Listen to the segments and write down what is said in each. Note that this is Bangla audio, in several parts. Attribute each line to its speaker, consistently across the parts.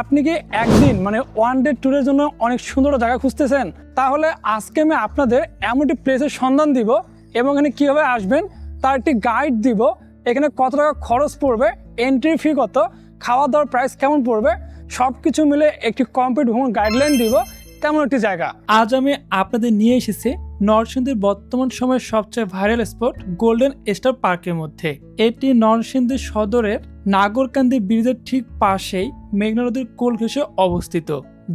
Speaker 1: আপনি কি একদিন মানে ওয়ান ডে ট্যুরের জন্য অনেক সুন্দর জায়গা খুঁজতেছেন? তাহলে আজকে আমি আপনাদের এমন একটি প্লেসের সন্ধান দিব এবং এখানে কীভাবে আসবেন তার একটি গাইড দিব। এখানে কত টাকা খরচ পড়বে, এন্ট্রি ফি কত, খাওয়া দাওয়ার প্রাইস কেমন পড়বে, সব কিছু মিলে একটি কমপ্লিট ভ্রমণ গাইডলাইন দিব তেমন একটি জায়গা। আজ আমি আপনাদের নিয়ে এসেছি নরসিংদীর বর্তমান সময়ের সবচেয়ে ভাইরাল স্পট গোল্ডেন স্টার পার্কের মধ্যে। এটি নরসিংদী সদরের নাগরকান্দি ব্রিজের ঠিক পাশেই মেঘনা নদীর কোল ঘেঁষে অবস্থিত।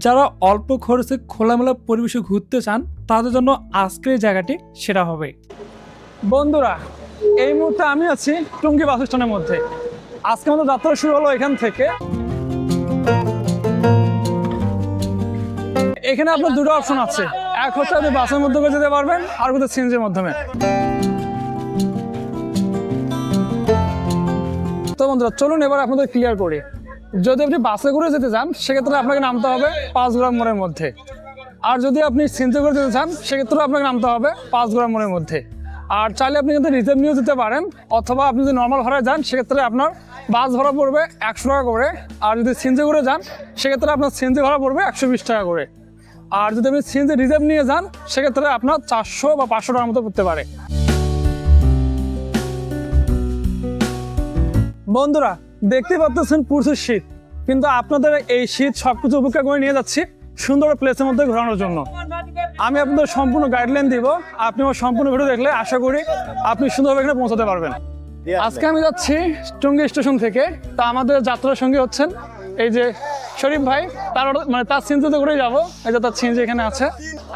Speaker 1: যারা অল্প খরচে খোলামেলা পরিবেশে ঘুরতে চান তাদের জন্য আজকের এই জায়গাটি সেরা হবে। বন্ধুরা, এই মুহূর্তে আমি আছি টুঙ্গি বাস স্ট্যান্ডের মধ্যে। আজকে আমাদের যাত্রা শুরু হলো এখান থেকে। এখানে আপনার দুটো অপশন আছে, এক হচ্ছে আপনি বাসের মধ্যে করে যেতে পারবেন, আর কোথাও সিএনজির মাধ্যমে। তো বন্ধুরা চলুন এবার আপনাদের ক্লিয়ার করি। যদি আপনি বাসে করে যেতে চান সেক্ষেত্রে আপনাকে নামতে হবে 5 গ্রাম মোড়ের মধ্যে, আর যদি আপনি সিএনজি করে যেতে চান সেক্ষেত্রে আপনাকে নামতে হবে 5 গ্রাম মোড়ের মধ্যে। আর চাইলে আপনি কিন্তু রিজার্ভ নিয়েও যেতে পারেন, অথবা আপনি যদি নর্মাল ভাড়ায় যান সেক্ষেত্রে আপনার বাস ভাড়া পড়বে 100 টাকা করে, আর যদি সিএনজি করে যান সেক্ষেত্রে আপনার সিএনজি ভাড়া পড়বে 120 টাকা করে। আর যদি আপনি সিএনজি রিজার্ভ নিয়ে যান সেক্ষেত্রে আপনার 400 বা 500 টাকার মতো পড়তে পারে। বন্ধুরা দেখতে পাচ্ছেন প্রচুর শীত, কিন্তু আপনাদের এই শীত সবকিছু উপেক্ষা করে নিয়ে যাচ্ছি সুন্দর প্লেসের মধ্যে ঘোরানোর জন্য। আমি আপনাদের সম্পূর্ণ গাইডলাইন দিব, আপনি আমার সম্পূর্ণ ভিডিও দেখলে আশা করি আপনি সুন্দরভাবে এখানে পৌঁছাতে পারবেন। আজকে আমি যাচ্ছি টুঙ্গি স্টেশন থেকে। তা আমাদের যাত্রার সঙ্গে হচ্ছেন এই যে শরীফ ভাই, তার সিএনজিতে করেই যাবো। এই যে তার সিএনজি এখানে আছে,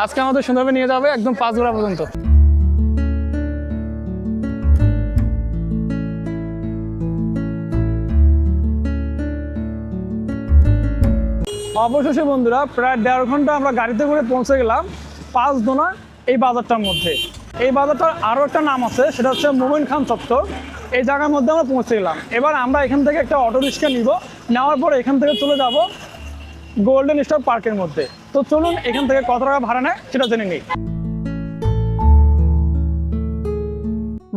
Speaker 1: আজকে আমাদের সুন্দরভাবে নিয়ে যাবে একদম 5 গ্রাম পর্যন্ত। অবশেষে বন্ধুরা প্রায় 1.5 ঘন্টা আমরা গাড়িতে করে পৌঁছে গেলাম 5 দোনা এই বাজারটার মধ্যে। এই বাজারটার আরও একটা নাম আছে, সেটা হচ্ছে মোমিন খান চত্বর। এই জায়গার মধ্যে আমরা পৌঁছে গেলাম। এবার আমরা এখান থেকে একটা অটো রিক্সা নিব, নেওয়ার পর এখান থেকে চলে যাব গোল্ডেন স্টার পার্কের মধ্যে। তো চলুন এখান থেকে কত টাকা ভাড়া নেয় সেটা জেনে নিই।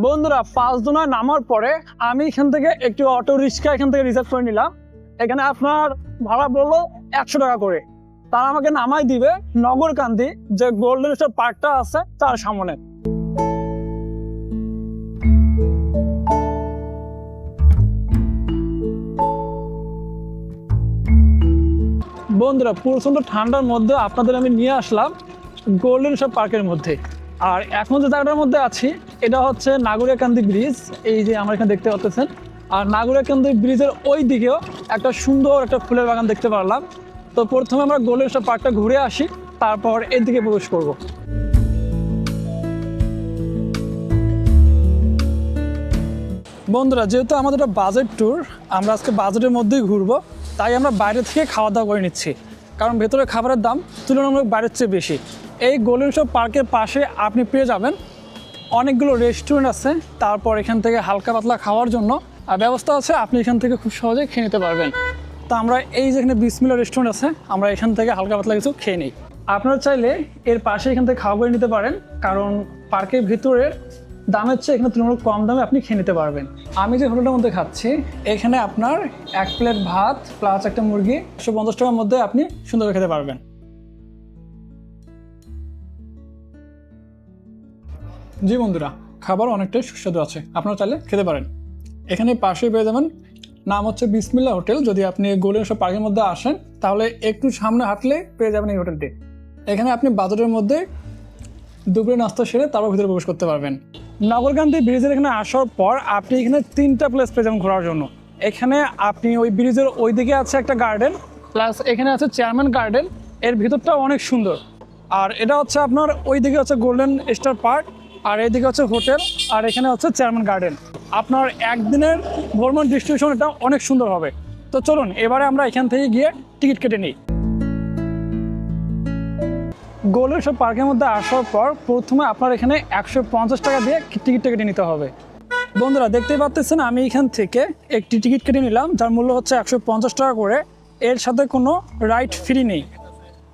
Speaker 1: বন্ধুরা 5 দোনা নামার পরে আমি এখান থেকে একটি অটো রিক্সা এখান থেকে রিজার্ভ করে নিলাম। এখানে আপনার ভাড়া বললো 100 টাকা করে। তারা আমাকে নামাই দিবে নগরকান্দি যে গোল্ডেন স্টার পার্কটা আছে তার সামনে। বন্ধুরা প্রচন্ড ঠান্ডার মধ্যে আপনাদের আমি নিয়ে আসলাম গোল্ডেন স্টার পার্কের মধ্যে। আর এখন যে জায়গাটার মধ্যে আছি এটা হচ্ছে নাগরিয়াকান্দি ব্রিজ। এই যে আমরা এখানে দেখতে পাচ্ছেন, আর নাগরিয়াকান্দি ব্রিজের ওই দিকেও একটা সুন্দর একটা ফুলের বাগান দেখতে পারলাম। তো প্রথমে আমরা গোল্ডেন স্টার পার্কটা ঘুরে আসি, তারপর এর দিকে প্রবেশ করব। বন্ধুরা যেহেতু আমাদের একটা বাজেট ট্যুর, আমরা আজকে বাজেটের মধ্যেই ঘুরবো, তাই আমরা বাইরে থেকে খাওয়া দাওয়া করে নিচ্ছি, কারণ ভেতরে খাবারের দাম তুলনামূলক বাইরের চেয়ে বেশি। এই গোল্ডেন স্টার পার্কের পাশে আপনি পেয়ে যাবেন অনেকগুলো রেস্টুরেন্ট আছে, তারপর এখান থেকে হালকা পাতলা খাওয়ার জন্য ব্যবস্থা আছে, আপনি এখান থেকে খুব সহজে খেয়ে নিতে পারবেন। তো আমরা এই যেখানে বিসমিল্লাহ রেস্টুরেন্ট আছে, আমরা এখান থেকে হালকা পাতলা কিছু খেয়ে নিই। আপনারা চাইলে এর পাশে এখান থেকে খাওয়া করে নিতে পারেন, কারণ পার্কের ভিতরের দামের চেয়ে এখানে তুলনামূলক কম দামে আপনি খেয়ে নিতে পারবেন। আমি যে হোটেলটার মধ্যে খাচ্ছি এখানে আপনার 1 প্লেট ভাত প্লাস একটা মুরগি 150 টাকার মধ্যে আপনি সুন্দরভাবে খেতে পারবেন। জি বন্ধুরা, খাবার অনেকটাই সুস্বাদু আছে, আপনারা চাইলে খেতে পারেন। এখানে পাশেই পেয়ে যাবেন, নাম হচ্ছে বিসমিল্লাহ হোটেল। যদি আপনি গোল্ডেন স্টার পার্কের মধ্যে আসেন তাহলে একটু সামনে হাঁটলে পেয়ে যাবেন এই হোটেলটি। এখানে আপনি বাজারের মধ্যে দুপুরে নাস্তা সেরে তারপর ভিতরে প্রবেশ করতে পারবেন। নগরকান্দি ব্রিজের এখানে আসার পর আপনি এখানে 3টা প্লেস পেয়ে যাবেন ঘোরার জন্য। এখানে আপনি ওই ব্রিজের ওই দিকে আছে একটা গার্ডেন, প্লাস এখানে আছে চেয়ারম্যান গার্ডেন। এর ভিতরটাও অনেক সুন্দর। আর এটা হচ্ছে আপনার ওই দিকে হচ্ছে গোল্ডেন স্টার পার্ক, আর এইদিকে হচ্ছে হোটেল, আর এখানে হচ্ছে চেয়ারম্যান গার্ডেন। আপনার একদিনের ভ্রমণ ডিস্ট্রিবিউশন এটা অনেক সুন্দর হবে। তো চলুন এবারে আমরা এখান থেকে গিয়ে টিকিট কেটে নিই। গোল্ডেন স্টার পার্কের মধ্যে আসার পর প্রথমে আপনার এখানে 150 টাকা দিয়ে টিকিটটা কেটে নিতে হবে। বন্ধুরা দেখতেই পাচ্ছেন আমি এখান থেকে একটি টিকিট কেটে নিলাম, যার মূল্য হচ্ছে 150 টাকা করে। এর সাথে কোনো রাইড ফ্রি নেই,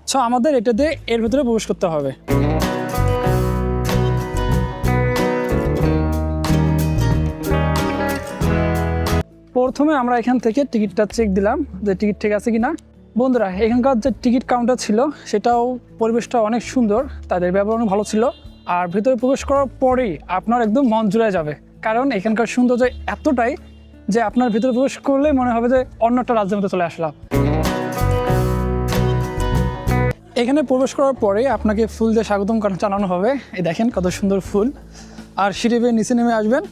Speaker 1: সো আমাদের এটা দিয়ে এর ভিতরে প্রবেশ করতে হবে। প্রথমে আমরা এখান থেকে টিকিটটা চেক দিলাম যে টিকিট ঠিক আছে কিনা। বন্ধুরা এখানকার যে টিকিট কাউন্টার ছিল সেটাও পরিবেশটা অনেক সুন্দর, তাদের ব্যবহার অনেক ভালো ছিল। আর ভিতরে প্রবেশ করার পরেই আপনার একদম মন জুড়ে যাবে, কারণ এখানকার সৌন্দর্য এতটাই যে আপনার ভিতরে প্রবেশ করলেই মনে হবে যে অন্য একটা রাজ্যের মধ্যে চলে আসলাম। এখানে প্রবেশ করার পরে আপনাকে ফুল দিয়ে স্বাগতম জানানো হবে। এই দেখেন কত সুন্দর ফুল। আর সিঁড়ি বেয়ে নিচে নেমে আসবেন।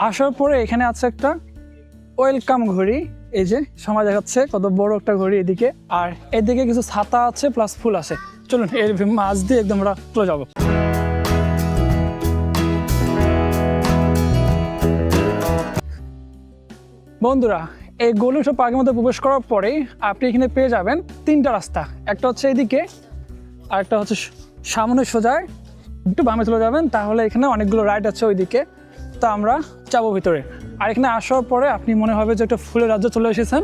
Speaker 1: আসার পরে এখানে আছে একটা ওয়েলকাম ঘড়ি, এই যে সময় দেখাচ্ছে, কত বড় একটা ঘড়ি এদিকে। আর এদিকে কিছু ছাতা আছে প্লাস ফুল আছে। চলুন এর মাছ দিয়ে একদম আমরা চলে যাবো। বন্ধুরা এই গোল্ডেন শপ পার্কের মধ্যে প্রবেশ করার পরেই আপনি এখানে পেয়ে যাবেন তিনটা রাস্তা। একটা হচ্ছে এইদিকে, আর একটা হচ্ছে সামনে সোজা একটু বামে চলে যাবেন, তাহলে এখানে অনেকগুলো রাইড আছে ওইদিকে। তো আমরা যাবো ভিতরে। আর এখানে আসার পরে আপনি মনে হবে যে একটা ফুলের রাজ্যে চলে এসেছেন।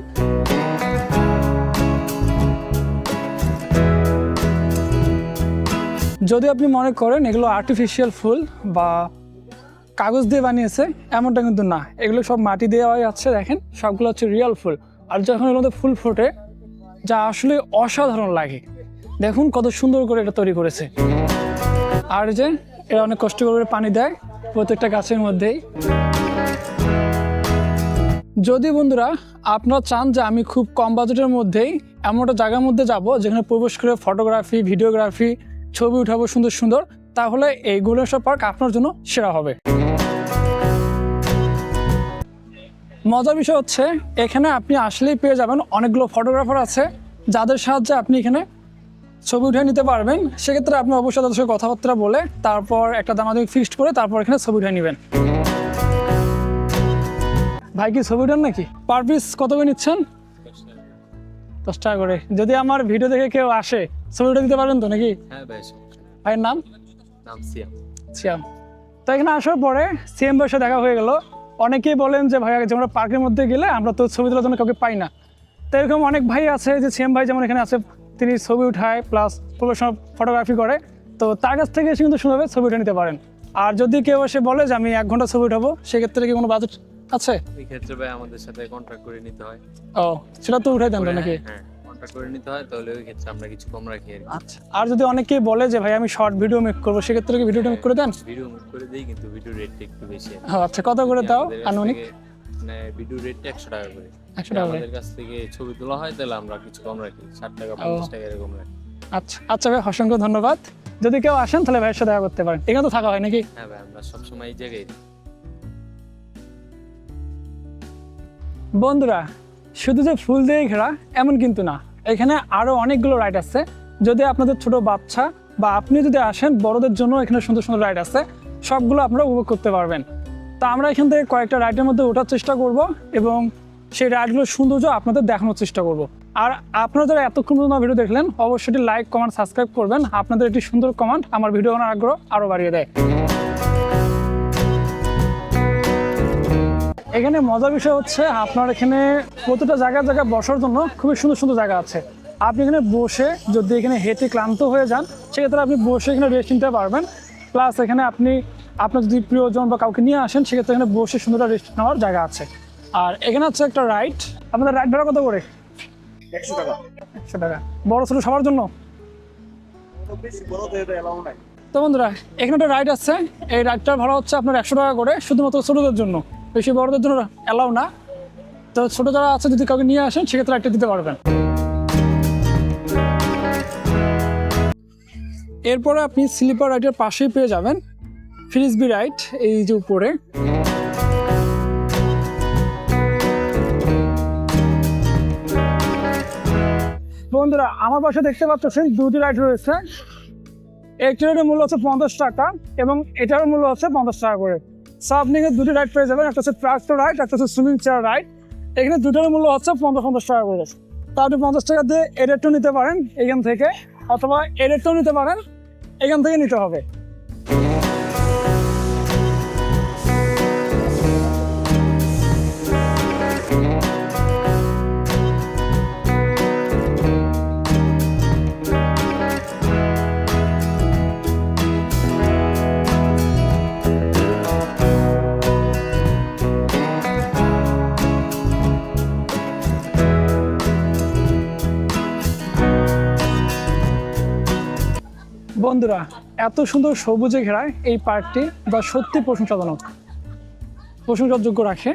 Speaker 1: যদি আপনি মনে করেন এগুলো আর্টিফিশিয়াল ফুল বা কাগজ দিয়ে বানিয়েছে, এমনটা কিন্তু না, এগুলো সব মাটি দেওয়াই আছে। দেখেন সবগুলো হচ্ছে রিয়েল ফুল। আর যখন এর মধ্যে ফুল ফোটে যা আসলে অসাধারণ লাগে। দেখুন কত সুন্দর করে এটা তৈরি করেছে। আর যে এরা অনেক কষ্ট করে পানি দেয় প্রত্যেকটা গাছের মধ্যেই। যদি বন্ধুরা আপনারা চান যে আমি খুব কম বাজেটের মধ্যেই এমন একটা জায়গার মধ্যে যাব যেখানে প্রবেশ করে ফটোগ্রাফি, ভিডিওগ্রাফি, ছবি উঠাবো সুন্দর সুন্দর, তাহলে এই গোল্ডেন শপ পার্ক আপনার জন্য সেরা হবে। মজার বিষয় হচ্ছে এখানে আপনি আসলেই পেয়ে যাবেন অনেকগুলো ফটোগ্রাফার আছে যাদের সাহায্যে আপনি এখানে ছবি উঠে নিতে পারবেন। সেক্ষেত্রে আপনি অবশ্যই তাদের সঙ্গে কথাবার্তা বলে তারপর একটা দামাদামি ফিক্সড করে তারপর এখানে ছবি উঠে নেবেন। ভাই কি ছবি উঠান নাকি? পার পিস কত করে নিচ্ছেন? 10 টাকা করে। যদি আমার ভিডিও দেখে কেউ আসে ছবি উঠে দিতে পারবেন তো নাকি?
Speaker 2: হ্যাঁ ভাই।
Speaker 1: ভাইয়ের নাম?
Speaker 2: সিয়াম।
Speaker 1: সিয়াম। তো এখানে আসার পরে সিএম ভাইয়ের সাথে দেখা হয়ে গেল। অনেকেই বলেন যে ভাই আমরা পার্কের মধ্যে গেলে আমরা তো ছবি তোলার জন্য কাউকে পাই না। তো এরকম অনেক ভাই আছে যে সিএম ভাই যেমন এখানে আছে, তিনি ছবি উঠায় প্লাস প্রফেশনাল ফটোগ্রাফি করে। তো তার কাছ থেকে এসে কিন্তু সুন্দরভাবে ছবি উঠে নিতে পারেন। আর যদি কেউ এসে বলে যে আমি 1 ঘন্টা ছবি উঠাবো, সেক্ষেত্রে কি কোনো বাজেট আছে?
Speaker 2: এই ক্ষেত্রে ভাই আমাদের সাথে কন্ট্রাক্ট করে নিতে হয়।
Speaker 1: ও সেটা তো উঠাই দেন নাকি?
Speaker 2: হ্যাঁ কন্ট্রাক্ট করে নিতে হয়, তাহলে ওই ক্ষেত্রে আমরা কিছু কম রাখি আর কি।
Speaker 1: আচ্ছা। আর যদি অনেকেই বলে যে ভাই আমি শর্ট ভিডিও মেক করবো, সেক্ষেত্রে কি ভিডিওটা মেক করে দেন?
Speaker 2: ভিডিও মেক করে দেই, কিন্তু ভিডিও রেটটা একটু বেশি।
Speaker 1: আচ্ছা কত করে দাও আনুমানিক?
Speaker 2: মানে ভিডিও রেটটা 100 টাকা করে।
Speaker 1: 100 টাকা
Speaker 2: আমাদের কাছ থেকে ছবি তোলা হয় তাহলে আমরা কিছু কম রাখি, 60 টাকা 50 টাকা এরকম রাখি।
Speaker 1: আচ্ছা আচ্ছা ভাই, অসংখ্য ধন্যবাদ। যদি কেউ আসেন তাহলে ভাইয়ের সাথে দেখা করতে পারেন। এখানে তো থাকা হয় নাকি?
Speaker 2: হ্যাঁ ভাই, আমরা সবসময় এই জায়গায়।
Speaker 1: বন্ধুরা শুধু যে ফুল দিয়ে ঘেরা এমন কিন্তু না, এখানে আরো অনেকগুলো রাইড আছে। যদি আপনাদের ছোট বাচ্চা বা আপনি যদি আসেন, বড়দের জন্য এখানে সুন্দর সুন্দর রাইড আছে, সবগুলো আপনারা উপভোগ করতে পারবেন। তা আমরা এখান থেকে কয়েকটা রাইডের মধ্যে ওঠার চেষ্টা করব এবং সেই রাইডগুলোর সৌন্দর্য আপনাদের দেখানোর চেষ্টা করব। আর আপনারা যারা এতক্ষণ পর্যন্ত ভিডিও দেখলেন, অবশ্যই লাইক, কমেন্ট, সাবস্ক্রাইব করবেন। আপনাদের একটি সুন্দর কমেন্ট আমার ভিডিও বানানোর আগ্রহ আরও বাড়িয়ে দেয়। এখানে মজার বিষয় হচ্ছে আপনার এখানে প্রতিটা জায়গায় জায়গায় বসার জন্য খুবই সুন্দর সুন্দর জায়গা আছে। আপনি এখানে বসে যদি এখানে হেঁটে ক্লান্ত হয়ে যান, সেক্ষেত্রে আপনি বসে এখানে রেস্ট নিতে পারবেন। প্লাস এখানে আপনি আপনার যদি প্রিয়জন বা কাউকে নিয়ে আসেন, সেক্ষেত্রে এখানে বসে সুন্দর রেস্ট নেওয়ার জায়গা আছে। আর এখানে হচ্ছে একটা রাইড। আপনাদের রাইড ভাড়া কত করে?
Speaker 3: 100 টাকা।
Speaker 1: 100 টাকা। বড় ছোট সবার জন্য? তো বন্ধুরা এখানে একটা রাইড আছে, এই রাইডটার ভাড়া হচ্ছে আপনার 100 টাকা করে, শুধুমাত্র ছোটদের জন্য, বেশি বড়দের জন্য অ্যালাউ না। তো ছোট যারা আছে যদি কাউকে নিয়ে আসেন, সেক্ষেত্রে রাইডটা দিতে পারবেন। এরপরে আপনি স্লিপার রাইডের পাশেই পেয়ে যাবেন ফ্রিসবি রাইড, এই যে উপরে। বন্ধুরা আমার পাশে দেখতে পাচ্ছেন দুটি রাইড রয়েছে। একটির মূল্য হচ্ছে 50 টাকা এবং এটার মূল্য হচ্ছে 50 টাকা করে। সো আপনি দুটি রাইড পেয়ে যাবেন, একটা হচ্ছে ট্রাক্টর রাইড, একটা হচ্ছে সুইমিং চেয়ার রাইড। এখানে দুটোর মূল্য হচ্ছে 50 টাকা করে। তো আপনি 50 টাকা দিয়ে এই রাইডটাও নিতে পারেন এখান থেকে, অথবা এই রাইডটাও নিতে পারেন, এখান থেকে নিতে হবে। বন্ধুরা, এত সুন্দর সবুজে ঘেরা এই পার্কটি বা সত্যি প্রশংসাযোগ্য রাখে।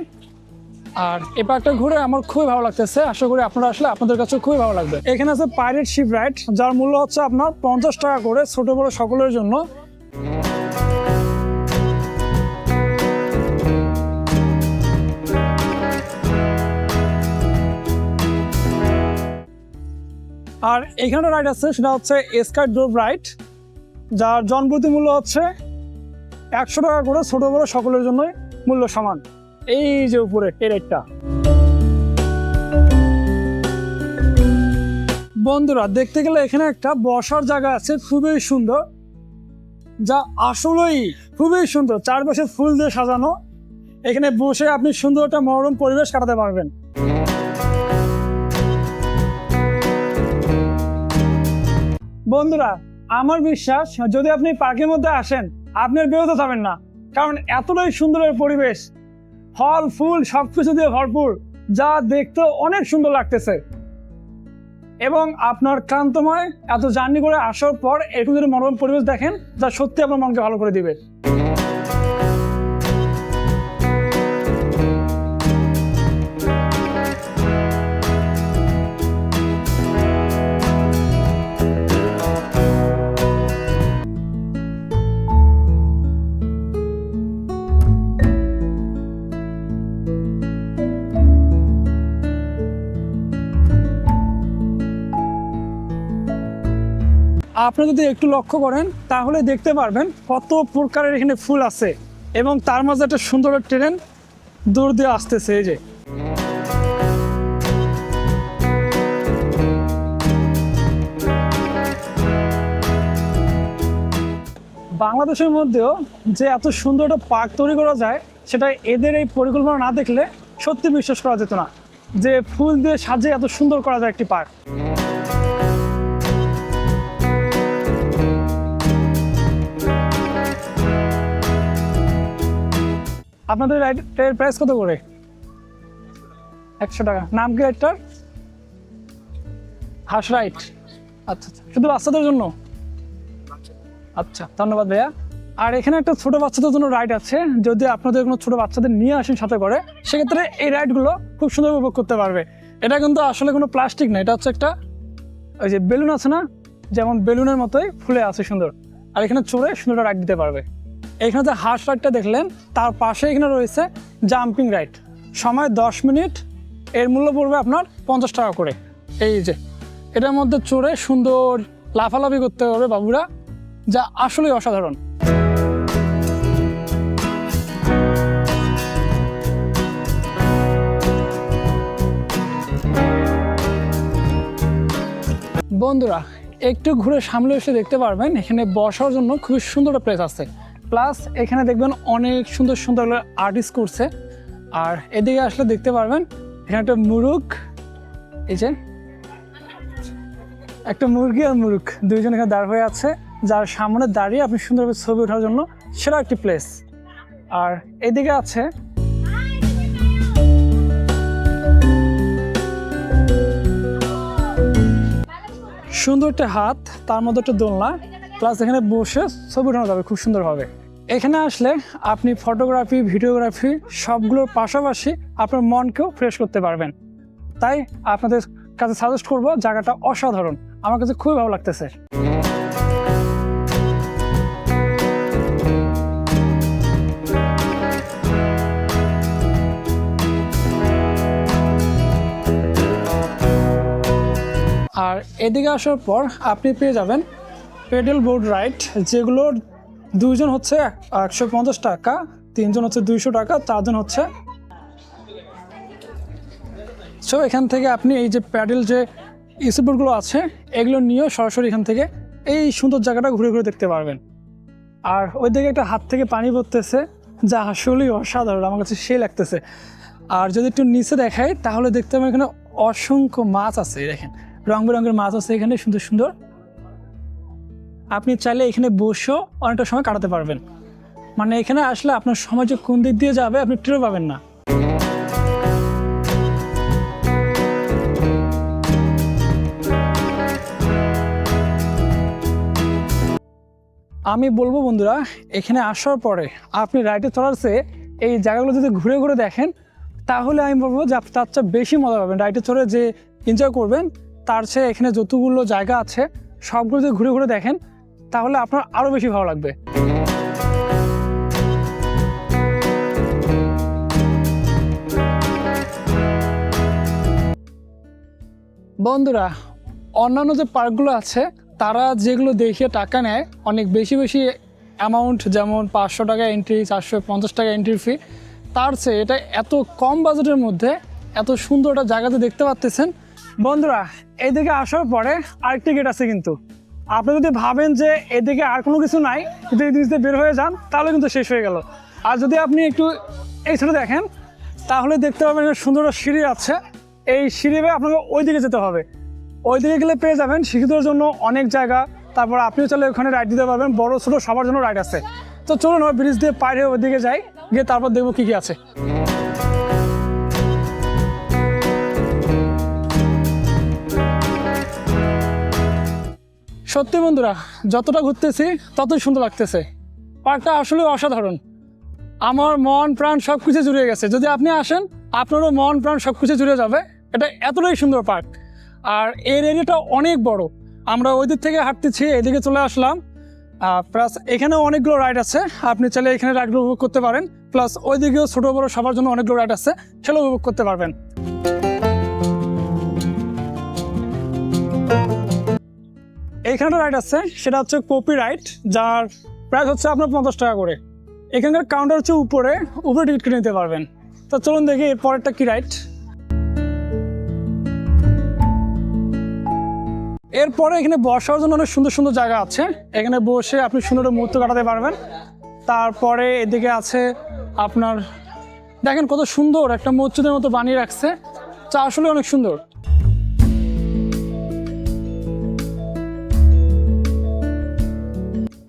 Speaker 1: আর এই পার্কটা ঘুরে আমার খুবই ভালো লাগতেছে। আশা করি আপনারা আসলে আপনাদের কাছে খুবই ভালো লাগবে। এখানে আছে পাইরেট শিপ রাইড, যার মূল্য হচ্ছে আপনার 50 টাকা করে, ছোট বড় সকলের জন্য। আর এখানে রাইড আছে, সেটা হচ্ছে স্কাই ড্রোভ রাইড, যার জনপ্রতি মূল্য হচ্ছে 100 টাকা করে, ছোট বড় সকলের জন্য মূল্য সমান। এই যে উপরে এই রাইডটা। বন্ধুরা, দেখতে গেলে এখানে একটা বসার জায়গা আছে খুবই সুন্দর, যা আসলেই খুবই সুন্দর। চারপাশে ফুল দিয়ে সাজানো, এখানে বসে আপনি সুন্দর একটা মনোরম পরিবেশ কাটাতে পারবেন। বন্ধুরা, আমার বিশ্বাস যদি আপনি পার্কের মধ্যে আসেন, আপনি আর বেরোতে যাবেন না, কারণ এতটাই সুন্দর পরিবেশ, ফল ফুল সবকিছু দিয়ে ভরপুর, যা দেখতে অনেক সুন্দর লাগতেছে। এবং আপনার ক্লান্তময় এত জার্নি করে আসার পর এরকম যদি মনোরম পরিবেশ দেখেন, যা সত্যি আপনার মনকে ভালো করে দিবে। আপনি যদি একটু লক্ষ্য করেন তাহলে দেখতে পারবেন কত প্রকারের এখানে ফুল আছে, এবং তার মাঝে একটা সুন্দর ট্রেন দূর দিয়ে আসতেছে। এই যে বাংলাদেশের মধ্যেও যে এত সুন্দর একটা পার্ক তৈরি করা যায়, সেটা এদের এই পরিকল্পনা না দেখলে সত্যি বিশ্বাস করা যেত না যে ফুল দিয়ে সাজিয়ে এত সুন্দর করা যায় একটি পার্ক। আপনাদের রাইডের প্রাইস কত করে? 100 টাকা। নাম কি রাইডটার? হাঁস রাইড। আচ্ছা আচ্ছা, শুধু বাচ্চাদের জন্য? আচ্ছা, ধন্যবাদ ভাইয়া। আর এখানে একটা ছোট বাচ্চাদের জন্য রাইড আছে, যদি আপনাদের কোনো ছোট বাচ্চাদের নিয়ে আসেন সাথে করে, সেক্ষেত্রে এই রাইডগুলো খুব সুন্দর উপভোগ করতে পারবে। এটা কিন্তু আসলে কোনো প্লাস্টিক না, এটা হচ্ছে একটা ওই যে বেলুন আছে না, যেমন বেলুনের মতোই ফুলে আছে সুন্দর, আর এখানে চড়ে সুন্দর রাইড দিতে পারবে। এখানে যে হাঁস রাইডটা দেখলেন, তার পাশে এখানে রয়েছে জাম্পিং রাইড, সময় 10 মিনিট, এর মূল্য পড়বে আপনার 50 টাকা করে। এই যে এটার মধ্যে চড়ে সুন্দর লাফালাফি করতে পারবে বাবুরা, যা আসলেই অসাধারণ। বন্ধুরা, একটু ঘুরে সামনে এসে দেখতে পারবেন এখানে বসার জন্য খুবই সুন্দর একটা প্লেস আছে, প্লাস এখানে দেখবেন অনেক সুন্দর সুন্দর আর্টিস্ট করছে। আর এদিকে আসলে দেখতে পারবেন এখানে একটা মুরুগ, এই যে একটা মুরগি আর মুরুগ দুইজন এখানে দাঁড় হয়ে আছে, যার সামনে দাঁড়িয়ে আপনি সুন্দরভাবে ছবি ওঠার জন্য সেটা একটি প্লেস। আর এদিকে আছে সুন্দর একটা হাত, তার মধ্যে একটা দোলনা, প্লাস এখানে বসে ছবি ওঠানো যাবে খুব সুন্দরভাবে। এখানে আসলে আপনি ফটোগ্রাফি, ভিডিওগ্রাফি সবগুলোর পাশাপাশি আপনার মনকেও ফ্রেশ করতে পারবেন। তাই আপনাদের কাছে সাজেস্ট করব, জায়গাটা অসাধারণ, আমার কাছে খুবই ভালো লাগতেছে। আর এদিকে আসার পর আপনি পেয়ে যাবেন পেডেল বোর্ড রাইড, যেগুলোর দুইজন হচ্ছে 150 টাকা, তিনজন হচ্ছে 200 টাকা, চারজন হচ্ছে। সো এখান থেকে আপনি এই যে প্যাডেল যে স্পিডবোর্ডগুলো আছে, এগুলো নিয়েও সরাসরি এখান থেকে এই সুন্দর জায়গাটা ঘুরে ঘুরে দেখতে পারবেন। আর ওই দিকে একটা হাত থেকে পানি পড়তেছে, যা আসলেই অসাধারণ, আমার কাছে সেই লাগতেছে। আর যদি একটু নিচে দেখাই তাহলে দেখতে পাবেন এখানে অসংখ্য মাছ আছে, দেখেন রং বেরঙের মাছ আছে এখানে সুন্দর সুন্দর। আপনি চাইলে এখানে বসেও অনেকটা সময় কাটাতে পারবেন, মানে এখানে আসলে আপনার সময় যে কোন দিক দিয়ে যাবে আপনি টেরও পাবেন না। আমি বলবো বন্ধুরা, এখানে আসার পরে আপনি রাইডে চলার চেয়ে এই জায়গাগুলো যদি ঘুরে ঘুরে দেখেন তাহলে আমি বলবো যে আপনি তার চেয়ে বেশি মজা পাবেন। রাইডে চড়ে যে এনজয় করবেন তার চেয়ে এখানে যতগুলো জায়গা আছে সবগুলো যদি ঘুরে ঘুরে দেখেন তাহলে আপনার আরও বেশি ভালো লাগবে। বন্ধুরা, অন্যান্য যে পার্কগুলো আছে তারা যেগুলো দেখিয়ে টাকা নেয় অনেক বেশি বেশি অ্যামাউন্ট, যেমন 500 টাকা এন্ট্রি, 450 টাকা এন্ট্রি ফি, তার চেয়ে এটা এত কম বাজেটের মধ্যে এত সুন্দর একটা জায়গাতে দেখতে পাচ্ছেন। বন্ধুরা, এইদিকে আসার পরে আরেকটি গেট আছে, কিন্তু আপনি যদি ভাবেন যে এদিকে আর কোনো কিছু নাই কিন্তু এই জিনিসটা বের হয়ে যান তাহলে কিন্তু শেষ হয়ে গেল। আর যদি আপনি একটু এই সাইডে দেখেন তাহলে দেখতে পাবেন সুন্দর একটা সিঁড়ি আছে। এই সিঁড়ি বেয়ে আপনাকে ওই দিকে যেতে হবে। ওই দিকে গেলে পেয়ে যাবেন শিশুদের জন্য অনেক জায়গা, তারপর আপনিও চলে ওখানে রাইড দিতে পারবেন, বড় ছোটো সবার জন্য রাইড আছে। তো চলুন ওই ব্রিজ দিয়ে পার হয়ে ওইদিকে যাই, গিয়ে তারপর দেখবো কী কী আছে। সত্যি বন্ধুরা, যতটা ঘুরতেছি ততই সুন্দর লাগতেছে। পার্কটা আসলে অসাধারণ, আমার মন প্রাণ সব কিছু জুড়ে গেছে। যদি আপনি আসেন আপনারও মন প্রাণ সব কিছু জুড়ে যাবে। এটা এতটাই সুন্দর পার্ক, আর এর এরিয়াটা অনেক বড়। আমরা ওই দিক থেকে হাঁটতেছি, এদিকে চলে আসলাম। প্লাস এখানেও অনেকগুলো রাইড আছে, আপনি চাইলে এখানে রাইডগুলো উপভোগ করতে পারেন। প্লাস ওই দিকেও ছোটো বড়ো সবার জন্য অনেকগুলো রাইড আছে, সেগুলো উপভোগ করতে পারবেন। এইখানটা রাইড আছে, সেটা হচ্ছে কপি রাইড, যার প্রাইস হচ্ছে আপনার 50 টাকা করে। এখানকার কাউন্টার হচ্ছে উপরে টিকিট কেটে নিতে পারবেন। তো চলুন দেখি এর পরেরটা কি রাইড। এরপরে এখানে বসার জন্য অনেক সুন্দর সুন্দর জায়গা আছে, এখানে বসে আপনি সুন্দর মুহূর্ত কাটাতে পারবেন। তারপরে এদিকে আছে আপনার, দেখেন কত সুন্দর একটা মসজিদের মতো বানিয়ে রাখছে, যা আসলে অনেক সুন্দর।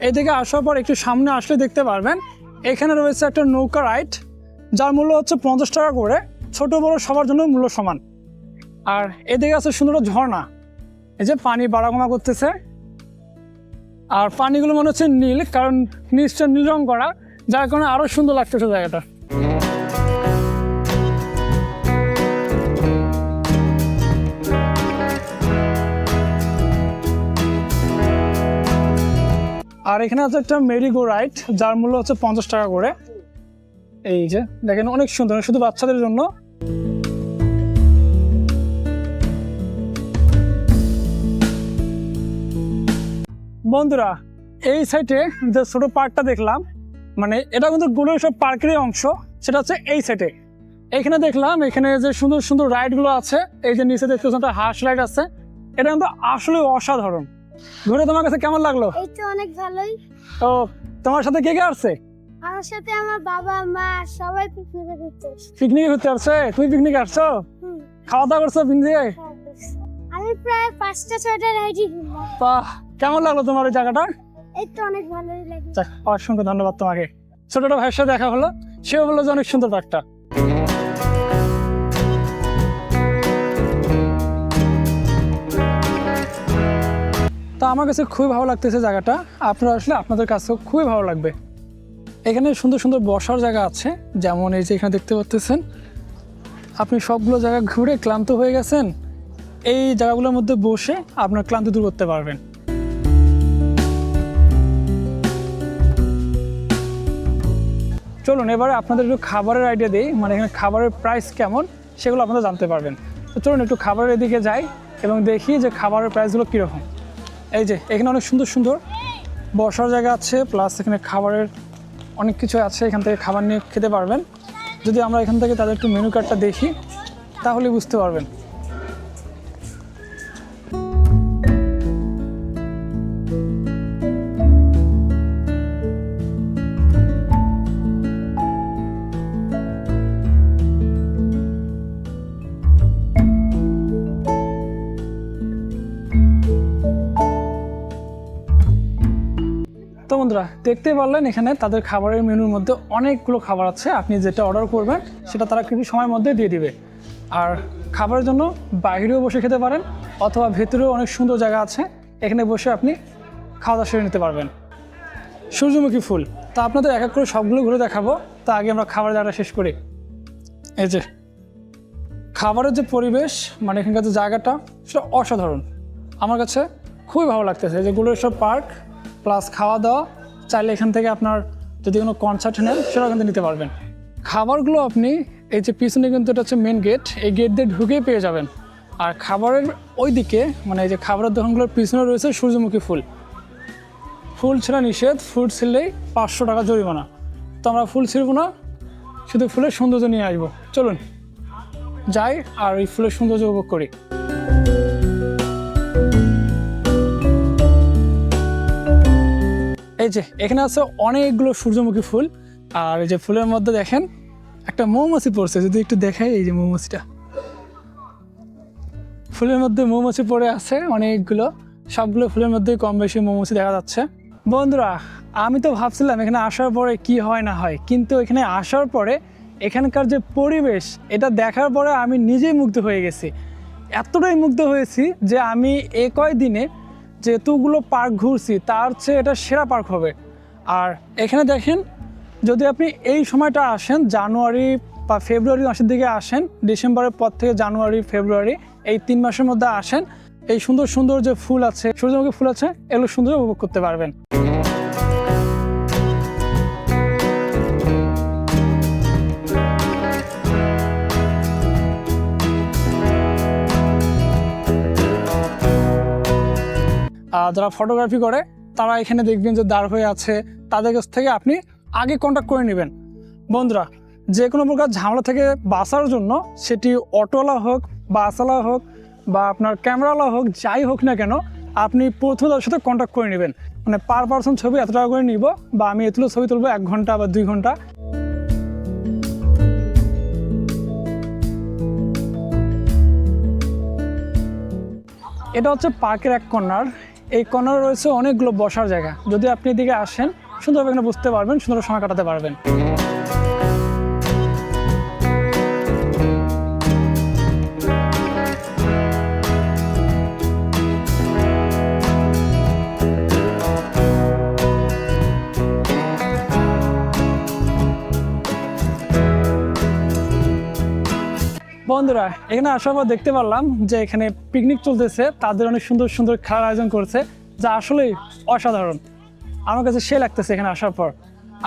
Speaker 1: এদিকে আসার পর একটু সামনে আসলে দেখতে পারবেন এখানে রয়েছে একটা নৌকা রাইড, যার মূল্য হচ্ছে 50 টাকা করে। ছোট বড় সবার জন্য মূল্য সমান। আর এদিকে আছে সুন্দর ঝর্ণা, এই যে পানি বাড়াকমা করতেছে, আর পানিগুলো মনে হচ্ছে নীল, কারণ নিচটা নীল রং করা, যার কারণে আরো সুন্দর লাগতেছে জায়গাটা। আর এখানে আছে একটা মেরিগো রাইড, যার মূল্য হচ্ছে 50 টাকা করে। এই যে দেখেন অনেক সুন্দর, শুধু বাচ্চাদের জন্য। বন্ধুরা, এই সাইডে যে ছোট পার্কটা দেখলাম, মানে এটা কিন্তু গুলো সব পার্কেরই অংশ, সেটা হচ্ছে এই সাইডে। এখানে দেখলাম এখানে যে সুন্দর সুন্দর রাইডগুলো আছে, এই যে নিচে দেখতে একটা হাঁস রাইড আছে, এটা কিন্তু আসলে অসাধারণ। ঘুরে তোমার কাছে কেমন লাগলো?
Speaker 3: এই তো অনেক ভালোই।
Speaker 1: তো তোমার সাথে কে কে আসছে?
Speaker 3: আমার সাথে আমার বাবা মা সবাই পিকনিকে ঘুরতে এসেছে।
Speaker 1: পিকনিকে ঘুরতে আসছে? তুমি পিকনিকে আসছো? খাওয়া দাওয়া করছো পিকনিকে?
Speaker 3: আমি প্রায় 5টা-6টা রাইডই ঘুরলাম।
Speaker 1: বাহ, কেমন লাগলো তোমার এই জায়গাটা?
Speaker 3: এই তো অনেক ভালোই লাগে।
Speaker 1: যাক, অসংখ্য ধন্যবাদ তোমাকে। ছোটটা ভাইয়ের সাথে দেখা হলো, সেও বললো যে অনেক সুন্দর পার্কটা। তো আমার কাছে খুবই ভালো লাগতেছে জায়গাটা, আপনারা আসলে আপনাদের কাছেও খুবই ভালো লাগবে। এখানে সুন্দর সুন্দর বসার জায়গা আছে, যেমন এই যে এখানে দেখতে পাচ্ছেন। আপনি সবগুলো জায়গা ঘুরে ক্লান্ত হয়ে গেছেন, এই জায়গাগুলোর মধ্যে বসে আপনার ক্লান্তি দূর করতে পারবেন। চলুন এবারে আপনাদের একটু খাবারের আইডিয়া দিই, মানে এখানে খাবারের প্রাইস কেমন সেগুলো আপনারা জানতে পারবেন। তো চলুন একটু খাবারের দিকে যাই এবং দেখি যে খাবারের প্রাইসগুলো কীরকম। এই যে এখানে অনেক সুন্দর সুন্দর বসার জায়গা আছে, প্লাস এখানে খাবারের অনেক কিছু আছে, এখান থেকে খাবার নিয়ে খেতে পারবেন। যদি আমরা এখান থেকে তাদের একটু মেনু কার্ডটা দেখি তাহলে বুঝতে পারবেন। তো বন্ধুরা, দেখতেই পারলেন এখানে তাদের খাবারের মেনুর মধ্যে অনেকগুলো খাবার আছে, আপনি যেটা অর্ডার করবেন সেটা তারা কিছু সময়ের মধ্যে দিয়ে দিবে। আর খাবারের জন্য বাইরেও বসে খেতে পারেন, অথবা ভেতরেও অনেক সুন্দর জায়গা আছে, এখানে বসে আপনি খাওয়া দাওয়া সেরে নিতে পারবেন। সূর্যমুখী ফুল। তা আপনাদের এক এক করে সবগুলো ঘুরে দেখাবো। তা আগে আমরা খাবারের জায়গাটা শেষ করি। এই যে খাবারের যে পরিবেশ, মানে এখানকার যে জায়গাটা, সেটা অসাধারণ। আমার কাছে খুবই ভালো লাগতেছে। এই যে গুলেশ্বর পার্ক প্লাস খাওয়া দাওয়া, চাইলে এখান থেকে আপনার যদি কোনো কনসার্ট নেন সেটা এখান থেকে নিতে পারবেন। খাবারগুলো আপনি এই যে পিছনে কিন্তু এটা হচ্ছে মেন গেট, এই গেট দিয়ে ঢুকেই পেয়ে যাবেন। আর খাবারের ওই দিকে মানে এই যে খাবারের দোকানগুলোর পিছনে রয়েছে সূর্যমুখী ফুল। ফুল ছেঁড়া নিষেধ, ফুল ছিঁড়লেই 500 টাকা জরিমানা। তো আমরা ফুল ছিঁড়ব না, শুধু ফুলের সৌন্দর্য নিয়ে আসবো। চলুন যাই আর এই ফুলের সৌন্দর্য উপভোগ করি। এই যে এখানে আছে অনেকগুলো সূর্যমুখী ফুল। আর এই যে ফুলের মধ্যে দেখেন একটা মৌমাছি পড়ছে, যদি একটু দেখাই। এই যে মৌমাছিটা, ফুলের মধ্যে মৌমাছি পড়ে আছে অনেকগুলো। সবগুলো ফুলের মধ্যেই কম বেশি মৌমাছি দেখা যাচ্ছে। বন্ধুরা, আমি তো ভাবছিলাম এখানে আসার পরে কি হয় না হয়, কিন্তু এখানে আসার পরে এখানকার যে পরিবেশ, এটা দেখার পরে আমি নিজেই মুগ্ধ হয়ে গেছি। এতটাই মুগ্ধ হয়েছি যে আমি এই কয়দিনে যেহেতুগুলো পার্ক ঘুরছি তার চেয়ে এটা সেরা পার্ক হবে। আর এখানে দেখেন, যদি আপনি এই সময়টা আসেন, জানুয়ারি বা ফেব্রুয়ারি মাসের দিকে আসেন, ডিসেম্বরের পর থেকে জানুয়ারি ফেব্রুয়ারি এই 3 মাসের মধ্যে আসেন, এই সুন্দর সুন্দর যে ফুল আছে, সূর্যমুখী ফুল আছে, এগুলো সুন্দর উপভোগ করতে পারবেন। যারা ফটোগ্রাফি করে তারা এখানে দেখবেন যে দাঁড় হয়ে আছে, তাদের কাছ থেকে আপনি আগে কন্ট্যাক্ট করে নেবেন। বন্ধুরা, যে কোনো প্রকার ঝামেলা থেকে বাঁচার জন্য, সেটি অটোওয়ালা হোক, বাসওয়ালা হোক বা আপনার ক্যামেরাওয়ালা হোক, যাই হোক না কেন, আপনি প্রথমে তার সাথে কন্ট্যাক্ট করে নেবেন। মানে পার পার্সন ছবি এত টাকা করে নিব, বা আমি এতগুলো ছবি তুলবো 1 ঘন্টা বা 2 ঘন্টা। এটা হচ্ছে পার্কের এক কর্নার। এই কর্নারে রয়েছে অনেকগুলো বসার জায়গা। যদি আপনি এদিকে আসেন, সুন্দরভাবে এখানে বসতে পারবেন, সুন্দর সময় কাটাতে পারবেন। বন্ধুরা, এখানে আসার পর দেখতে পারলাম যে এখানে পিকনিক চলতেছে, তাদের অনেক সুন্দর সুন্দর খেলার আয়োজন করছে, যা আসলেই অসাধারণ। আমার কাছে সে লাগতেছে এখানে আসার পর।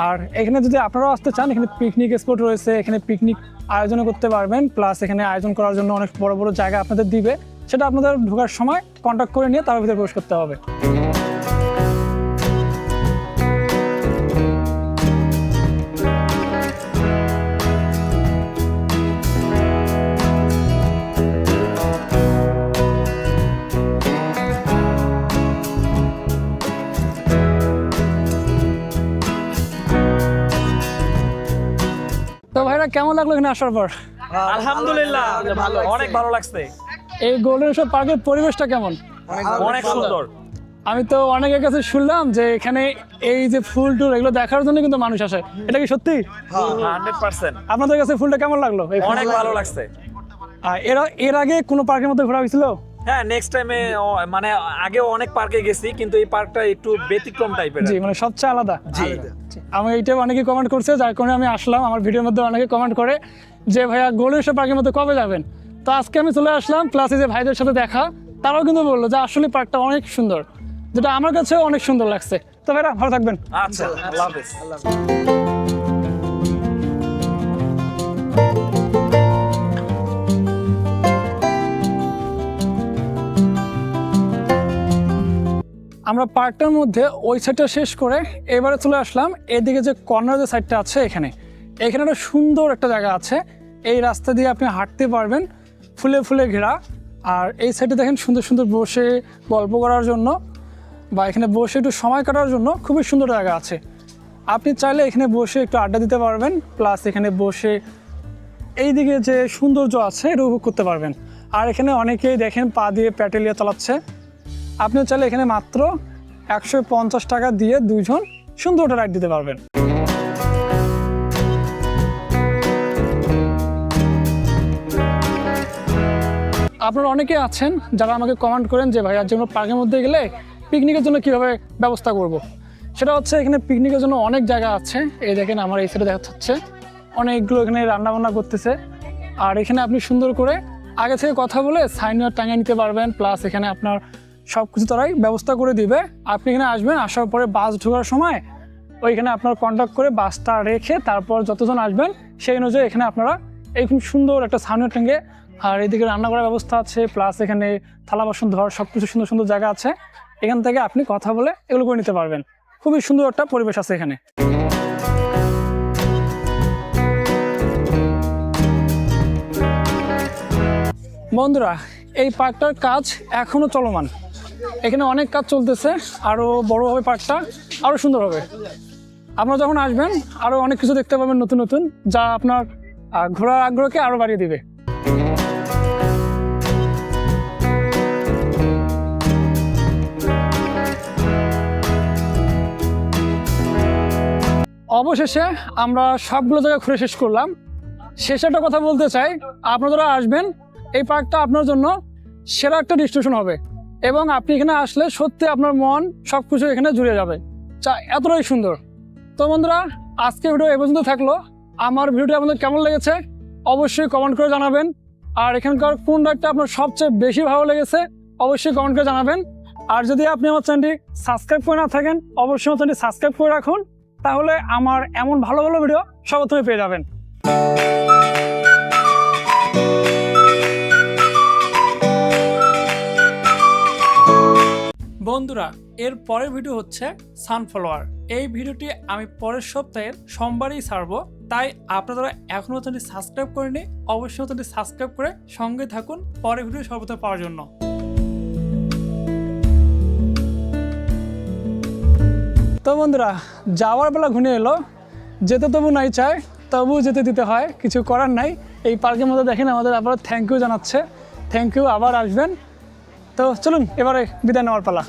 Speaker 1: আর এখানে যদি আপনারাও আসতে চান, এখানে পিকনিক স্পট রয়েছে, এখানে পিকনিক আয়োজন করতে পারবেন। প্লাস এখানে আয়োজন করার জন্য অনেক বড় বড় জায়গা আপনাদের দিবে, সেটা আপনাদের ঢোকার সময় কন্ট্যাক্ট করে নিয়ে তার ভিতরে প্রবেশ করতে হবে। তো ভাইরা, কেমন লাগলো এখানে আসার পর?
Speaker 4: আলহামদুলিল্লাহ ভালো, অনেক ভালো লাগছে।
Speaker 1: এই গোল্ডেন পার্কের পরিবেশটা কেমন?
Speaker 4: অনেক সুন্দর।
Speaker 1: আমি তো অনেকের কাছে শুনলাম যে এখানে এই যে ফুল টুল এগুলো দেখার জন্য কিন্তু মানুষ আসে, এটা কি সত্যি?
Speaker 4: 100%।
Speaker 1: আপনাদের কাছে ফুলটা কেমন লাগলো?
Speaker 4: অনেক ভালো লাগছে।
Speaker 1: এর আগে কোনো পার্কের মধ্যে ঘোরা হয়েছিল?
Speaker 4: হ্যাঁ, নেক্সট টাইমে মানে আগেও অনেক পার্কে গেছি, কিন্তু এই পার্কটা একটু ব্যতিক্রম টাইপের।
Speaker 1: জি, মানে সবচেয়ে আলাদা।
Speaker 4: জি,
Speaker 1: আমি এইটা অনেকে কমেন্ট করছে, যার কারণে আমি আসলাম। আমার ভিডিওর মধ্যে অনেকে কমেন্ট করে যে ভাইয়া গোল্ডেন পার্কের মধ্যে কবে যাবেন? তো আজকে আমি চলে আসলাম। প্লাস এই যে ভাইদের সাথে দেখা, তারাও কিন্তু বললো যে আসলে পার্কটা অনেক সুন্দর, যেটা আমার কাছে অনেক সুন্দর লাগছে। তো ভাইরা, ভালো থাকবেন।
Speaker 4: আচ্ছা, আল্লাহ হাফেজ।
Speaker 1: আমরা পার্কটার মধ্যে ওই সাইডটা শেষ করে এবারে চলে আসলাম এদিকে যে কর্নার যে সাইডটা আছে, এখানে একটা সুন্দর একটা জায়গা আছে। এই রাস্তা দিয়ে আপনি হাঁটতে পারবেন, ফুলে ফুলে ঘেরা। আর এই সাইডে দেখেন সুন্দর সুন্দর বসে গল্প করার জন্য বা এখানে বসে একটু সময় কাটার জন্য খুবই সুন্দর জায়গা আছে। আপনি চাইলে এখানে বসে একটু আড্ডা দিতে পারবেন, প্লাস এখানে বসে এইদিকে যে সৌন্দর্য আছে এটা উপভোগ করতে পারবেন। আর এখানে অনেকেই দেখেন পা দিয়ে প্যাটেলিয়া চালাচ্ছে। আপনি চাইলে এখানে মাত্র 150 টাকা দিয়ে 2 জন সুন্দর একটা রাইড দিতে পারবেন। আপনারা অনেকে আছেন যারা আমাকে কমেন্ট করেন যে ভাই, আর যেগুলো পার্কের মধ্যে গেলে পিকনিকের জন্য কীভাবে ব্যবস্থা করব। সেটা হচ্ছে এখানে পিকনিকের জন্য অনেক জায়গা আছে। এই দেখেন আমার এই সাইডে দেখা যাচ্ছে অনেকগুলো এখানে রান্না বান্না করতেছে। আর এখানে আপনি সুন্দর করে আগে থেকে কথা বলে সাইনবোর্ড টাঙিয়ে নিতে পারবেন, প্লাস এখানে আপনার সব কিছু তারাই ব্যবস্থা করে দিবে। আপনি এখানে আসবেন, আসার পরে বাস ঢোকার সময় ওইখানে আপনার কন্ট্যাক্ট করে বাসটা রেখে তারপর যতজন আসবেন সেই অনুযায়ী এখানে আপনারা এরকম সুন্দর একটা সাইনবোর্ড টাঙিয়ে, আর এদিকে রান্না করার ব্যবস্থা আছে, প্লাস এখানে থালা বাসন ধোয়ার সব কিছু সুন্দর সুন্দর জায়গা আছে। এখান থেকে আপনি কথা বলে এগুলো করে নিতে পারবেন। খুবই সুন্দর একটা পরিবেশ আছে এখানে। বন্ধুরা, এই পার্কটার কাজ এখনো চলমান, এখানে অনেক কাজ চলতেছে, আরও বড় হবে পার্কটা, আরও সুন্দর হবে। আপনারা যখন আসবেন আরও অনেক কিছু দেখতে পাবেন নতুন নতুন, যা আপনার ঘোরার আগ্রহকে আরও বাড়িয়ে দিবে। অবশেষে আমরা সবগুলো জায়গা ঘুরে শেষ করলাম। শেষে একটা কথা বলতে চাই, আপনারা যারা আসবেন এই পার্কটা আপনার জন্য সেরা একটা ডেস্টিনেশন হবে, এবং আপনি এখানে আসলে সত্যি আপনার মন সব কিছু এখানে জুড়ে যাবে, এতটাই সুন্দর। তো বন্ধুরা, আজকে ভিডিও এই পর্যন্ত থাকলো। আমার ভিডিওটি আপনাদের কেমন লেগেছে অবশ্যই কমেন্ট করে জানাবেন, আর এখানকার কোন রাইডটা আপনার সবচেয়ে বেশি ভালো লেগেছে অবশ্যই কমেন্ট করে জানাবেন। আর যদি আপনি আমার চ্যানেলটি সাবস্ক্রাইব করে না থাকেন অবশ্যই আমার চ্যানেলটি সাবস্ক্রাইব করে রাখুন, তাহলে আমার এমন ভালো ভালো ভিডিও সর্বপ্রথমে পেয়ে যাবেন। বন্ধুরা, এর পরের ভিডিও হচ্ছে সানফ্লাওয়ার। এই ভিডিওটি আমি পরের সপ্তাহের সোমবারই ছাড়বো, তাই আপনারা এখনও চ্যানেলটি সাবস্ক্রাইব করেনি অবশ্যই চ্যানেলটি সাবস্ক্রাইব করে সঙ্গে থাকুন পরের ভিডিও সর্বপ্রথম পাওয়ার জন্য। তো বন্ধুরা, যাওয়ার বেলা ঘুরে এলো, যেতে তবু নাই চায়, তবু যেতে দিতে হয়, কিছু করার নাই। এই পার্কের মধ্যে দেখেন আমাদের আবার থ্যাংক ইউ জানাচ্ছে, থ্যাংক ইউ, আবার আসবেন। তো চলুন এবারে বিদায় নেওয়ার পালা।